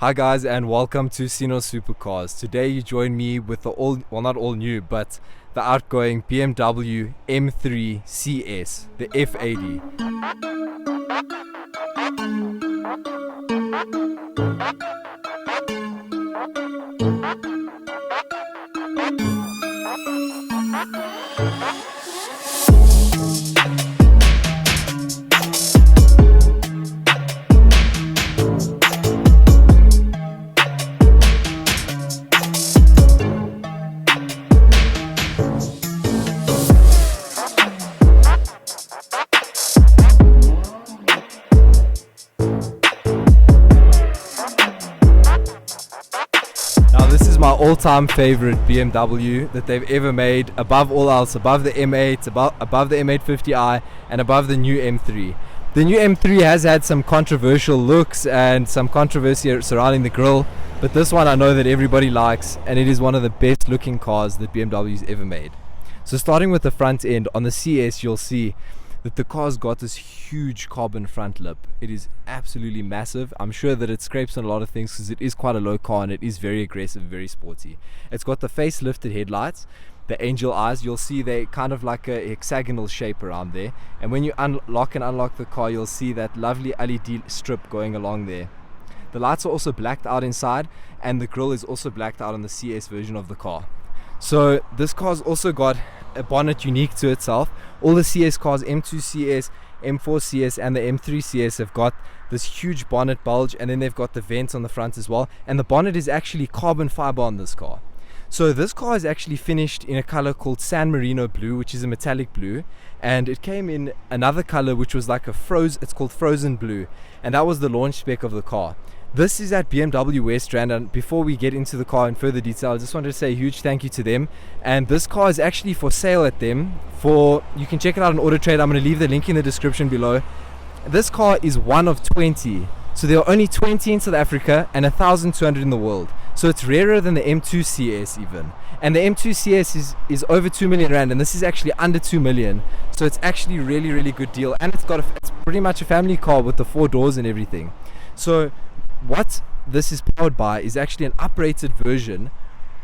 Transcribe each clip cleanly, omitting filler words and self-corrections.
Hi guys, and welcome to Sino Supercars. Today you join me with the not all new, but the outgoing BMW M3 CS, the F80. Now this is my all-time favorite BMW that they've ever made, above all else, above the M8, above the M850i, and above the new M3. The new M3 has had some controversial looks and some controversy surrounding the grille, but this one I know that everybody likes, and it is one of the best looking cars that BMW's ever made. So starting with the front end, on the CS you'll see that the car's got this huge carbon front lip. It is absolutely massive. I'm sure that it scrapes on a lot of things because it is quite a low car and it is very aggressive, very sporty. It's got the face lifted headlights, the angel eyes. You'll see they kind of like a hexagonal shape around there, and when you unlock the car you'll see that lovely LED strip going along there. The lights are also blacked out inside, and the grille is also blacked out on the CS version of the car. So this car's also got a bonnet unique to itself. All the CS cars, M2 CS, M4 CS and the M3 CS, have got this huge bonnet bulge, and then they've got the vents on the front as well, and the bonnet is actually carbon fiber on this car. So this car is actually finished in a color called San Marino blue, which is a metallic blue, and it came in another color which was like it's called frozen blue, and that was the launch spec of the car. This is at BMW West Rand, and before we get into the car in further detail, I just wanted to say a huge thank you to them. And this car is actually for sale at them. You can check it out on Auto Trade. I'm going to leave the link in the description below. This car is one of 20. So there are only 20 in South Africa and 1,200 in the world. So it's rarer than the M2 CS even. And the M2 CS is over 2 million rand, and this is actually under 2 million. So it's actually a really, really good deal. And it's pretty much a family car with the 4 doors and everything. So what this is powered by is actually an uprated version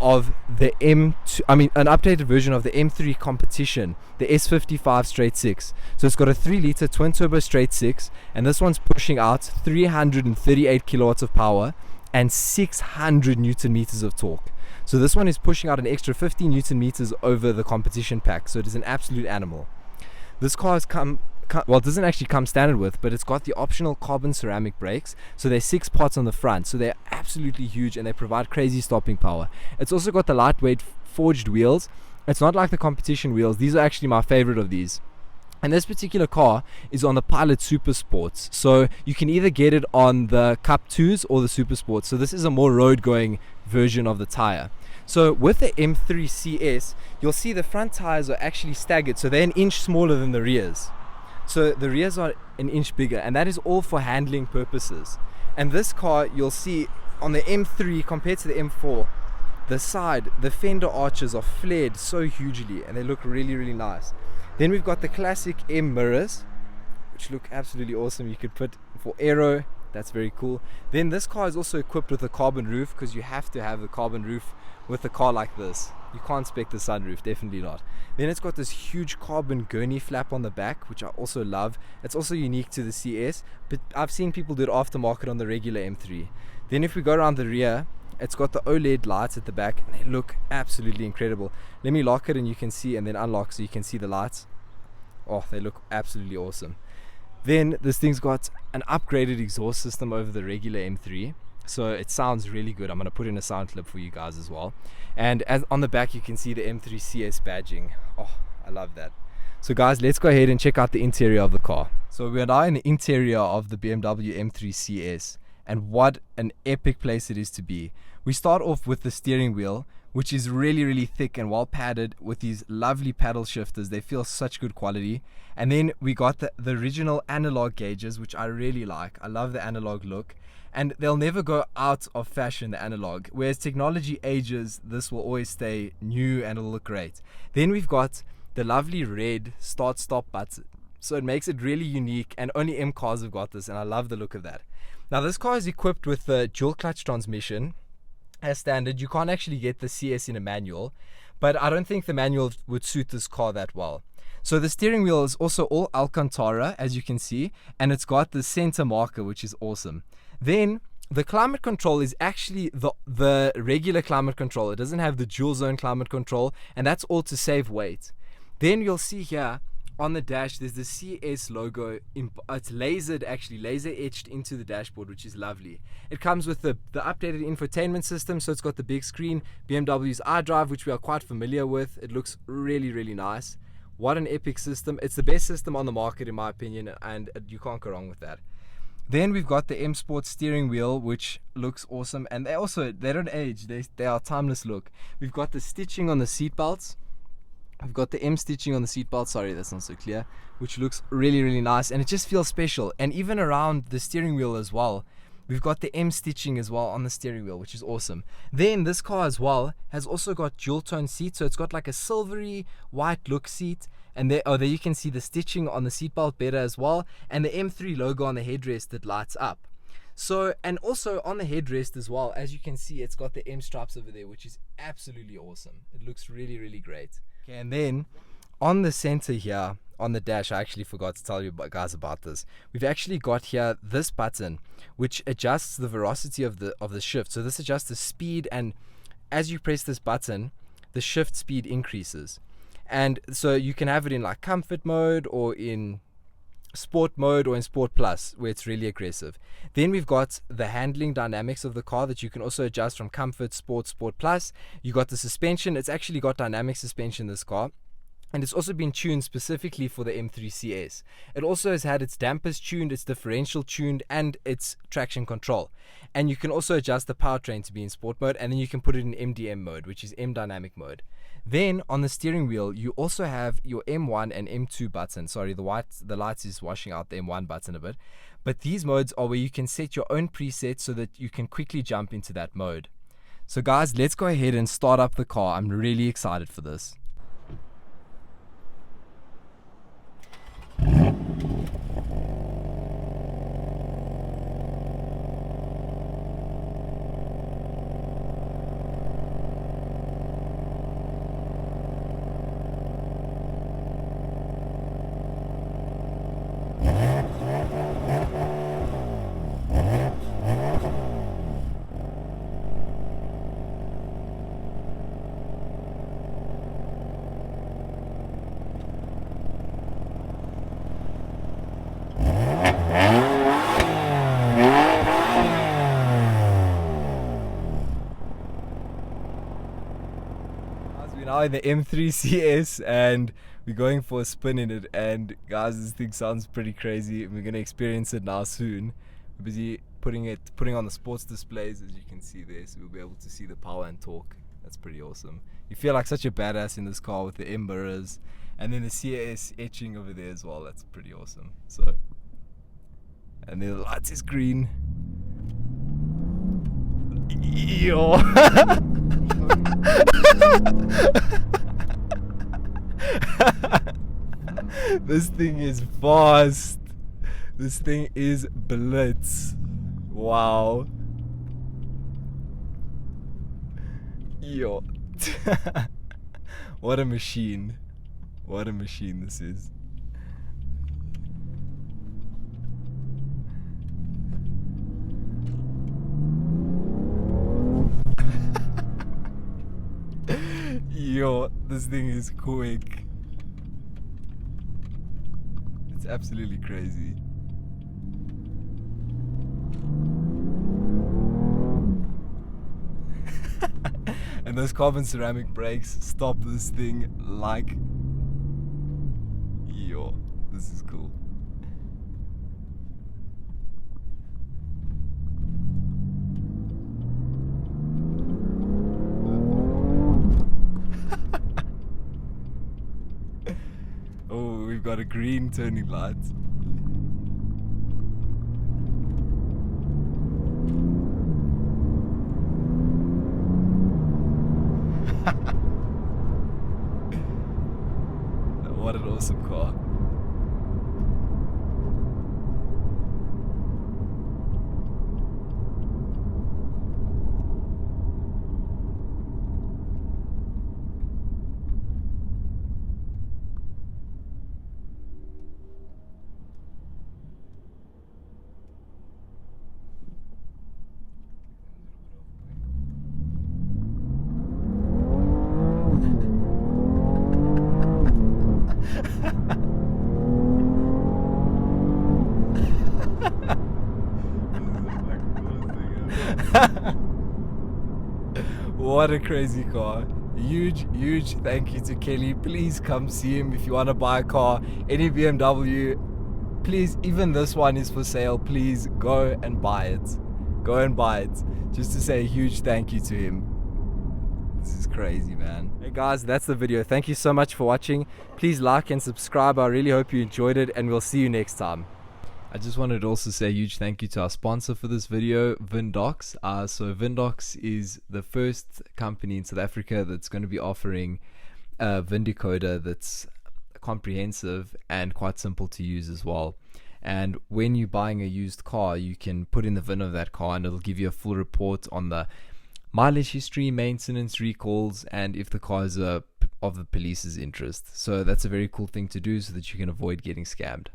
of the an updated version of the M3 competition, the S55 straight 6. So it's got a 3-liter twin turbo straight 6, and this one's pushing out 338 kilowatts of power and 600 newton meters of torque. So this one is pushing out an extra 50 newton meters over the competition pack. So it is an absolute animal. This car has it doesn't actually come standard with, but it's got the optional carbon ceramic brakes. So they're 6 parts on the front, so they're absolutely huge and they provide crazy stopping power. It's also got the lightweight forged wheels. It's not like the competition wheels. These are actually my favorite of these. And this particular car is on the Pilot Super Sports, so you can either get it on the Cup 2s or the Super Sports. So this is a more road going version of the tire. So with the M3 CS, you'll see the front tires are actually staggered, so they're an inch smaller than the rears. So the rears are an inch bigger, and that is all for handling purposes. And this car, you'll see on the M3 compared to the M4, the fender arches are flared so hugely and they look really, really nice. Then we've got the classic M mirrors, which look absolutely awesome. You could put for aero, that's very cool. Then this car is also equipped with a carbon roof, because you have to have the carbon roof with a car like this. You can't spec the sunroof, definitely not. Then it's got this huge carbon gurney flap on the back, which I also love. It's also unique to the CS, but I've seen people do it aftermarket on the regular M3. Then if we go around the rear, it's got the OLED lights at the back, and they look absolutely incredible. Let me lock it and you can see, and then unlock so you can see the lights. Oh, they look absolutely awesome. Then this thing's got an upgraded exhaust system over the regular M3, so it sounds really good. I'm going to put in a sound clip for you guys as well. And on the back you can see the M3 CS badging. Oh, I love that. So guys, let's go ahead and check out the interior of the car. So we are now in the interior of the BMW M3 CS, and what an epic place it is to be. We start off with the steering wheel, which is really, really thick and well padded with these lovely paddle shifters. They feel such good quality. And then we got the original analog gauges, which I really like. I love the analog look, and they'll never go out of fashion, the analog. Whereas technology ages, this will always stay new and it'll look great. Then we've got the lovely red start-stop button. So it makes it really unique, and only M cars have got this, and I love the look of that. Now this car is equipped with the dual clutch transmission. As standard, you can't actually get the CS in a manual, but I don't think the manual would suit this car that well. So the steering wheel is also all Alcantara, as you can see, and it's got the center marker, which is awesome. Then the climate control is actually the regular climate control. It doesn't have the dual zone climate control, and that's all to save weight. Then you'll see here on the dash there's the CS logo. It's laser etched into the dashboard, which is lovely. It comes with the updated infotainment system, so it's got the big screen, BMW's iDrive, which we are quite familiar with. It looks really, really nice. What an epic system. It's the best system on the market in my opinion, and you can't go wrong with that. Then we've got the M Sport steering wheel, which looks awesome, and they don't age. They are timeless look. We've got the stitching on the seat belts. I've got the M stitching on the seat belt, sorry that's not so clear, which looks really, really nice, and it just feels special. And even around the steering wheel as well, we've got the M stitching as well on the steering wheel, which is awesome. Then this car as well has also got dual tone seats, so it's got like a silvery white look seat, and there you can see the stitching on the seat belt better as well, and the M3 logo on the headrest that lights up. So, and also on the headrest as well, as you can see, it's got the M stripes over there, which is absolutely awesome. It looks really, really great. Okay, and then on the center here, on the dash, I actually forgot to tell you guys about this. We've actually got here this button, which adjusts the velocity of the shift. So this adjusts the speed, and as you press this button, the shift speed increases. And so you can have it in like comfort mode, or in sport mode, or in sport plus, where it's really aggressive. Then we've got the handling dynamics of the car that you can also adjust from comfort, sport, sport plus. You got the suspension. It's actually got dynamic suspension, this car, and it's also been tuned specifically for the M3 CS. It also has had its dampers tuned, its differential tuned, and its traction control. And you can also adjust the powertrain to be in sport mode, and then you can put it in MDM mode, which is M dynamic mode. Then on the steering wheel, you also have your M1 and M2 button. Sorry, the lights is washing out the M1 button a bit. But these modes are where you can set your own presets so that you can quickly jump into that mode. So guys, let's go ahead and start up the car. I'm really excited for this. We're now in the M3 CS and we're going for a spin in it, and guys, this thing sounds pretty crazy. We're gonna experience it now soon. We're busy putting on the sports displays, as you can see there, so we'll be able to see the power and torque. That's pretty awesome. You feel like such a badass in this car with the M mirrors and then the CS etching over there as well. That's pretty awesome. So, and then the lights is green. Yo. This thing is fast. This thing is blitz. Wow. Yo. What a machine. What a machine this is. Yo, this thing is quick. It's absolutely crazy. And those carbon ceramic brakes stop this thing like... Yo, this is cool. Oh, we've got a green turning light. What an awesome car. What a crazy car. Huge thank you to Kelly. Please come see him if you want to buy a car. Any BMW, please, even this one is for sale. Please go and buy it. Go and buy it. Just to say a huge thank you to him. This is crazy, man. Hey guys, that's the video. Thank you so much for watching. Please like and subscribe. I really hope you enjoyed it, and we'll see you next time. I just wanted to also say a huge thank you to our sponsor for this video, VinDocs. So VinDocs is the first company in South Africa that's going to be offering a VIN decoder that's comprehensive and quite simple to use as well. And when you're buying a used car, you can put in the VIN of that car and it'll give you a full report on the mileage history, maintenance, recalls, and if the car is of the police's interest. So that's a very cool thing to do so that you can avoid getting scammed.